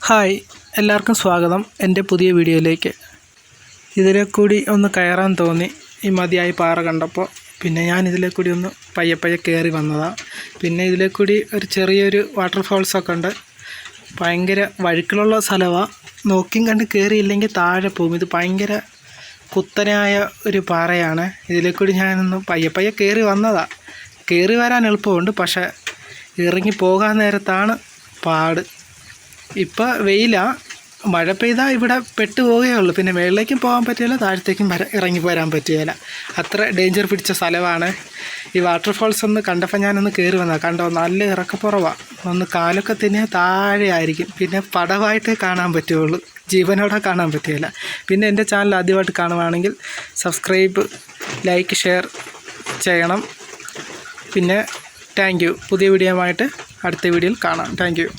Hi, എല്ലാവർക്കും സ്വാഗതം എൻ്റെ പുതിയ വീഡിയോയിലേക്ക്. ഇതിലെ കൂടി ഒന്ന് കയറാൻ തോന്നി ഈ മതിയായ പാറ കണ്ടപ്പോൾ. പിന്നെ ഞാൻ ഇതിലെ കൂടി ഒന്ന് പയ്യെ കയറി വന്നതാണ്. പിന്നെ ഇതിലെ കൂടി ഒരു ചെറിയൊരു വാട്ടർഫാൾസൊക്കെ ഉണ്ട്. ഭയങ്കര വഴുക്കലുള്ള സ്ഥലമാണ്. നോക്കിയും കണ്ട് കയറിയില്ലെങ്കിൽ താഴെ പോകും. ഇത് ഭയങ്കര കുത്തനായ ഒരു പാറയാണ്. ഇതിലെ കൂടി ഞാനൊന്ന് പയ്യെ കയറി വന്നതാണ്. കയറി വരാൻ എളുപ്പമുണ്ട്, പക്ഷേ ഇറങ്ങി പോകാൻ നേരത്താണ് പാട്. ഇപ്പോൾ വെയിലാണ്, മഴ പെയ്താൽ ഇവിടെ പെട്ടുപോവുകയുള്ളൂ. പിന്നെ മേളിലേക്കും പോകാൻ പറ്റുകയില്ല, താഴത്തേക്കും ഇറങ്ങി പോരാൻ പറ്റുകയില്ല. അത്ര ഡേഞ്ചർ പിടിച്ച സ്ഥലമാണ്. ഈ വാട്ടർഫാൾസ് ഒന്ന് കണ്ടപ്പോൾ ഞാനൊന്ന് കയറി വന്നതാണ്. കണ്ടോ, നല്ല ഇറക്കപ്പുറവാണ്. ഒന്ന് കാലൊക്കെ തന്നെ താഴെ ആയിരിക്കും. പിന്നെ പടവായിട്ടേ കാണാൻ പറ്റുകയുള്ളൂ, ജീവനോടെ കാണാൻ പറ്റുകയില്ല. പിന്നെ എൻ്റെ ചാനൽ ആദ്യമായിട്ട് കാണുകയാണെങ്കിൽ സബ്സ്ക്രൈബ്, ലൈക്ക്, ഷെയർ ചെയ്യണം. പിന്നെ താങ്ക് യു. പുതിയ വീഡിയോയുമായിട്ട് അടുത്ത വീഡിയോയിൽ കാണാം. Thank you.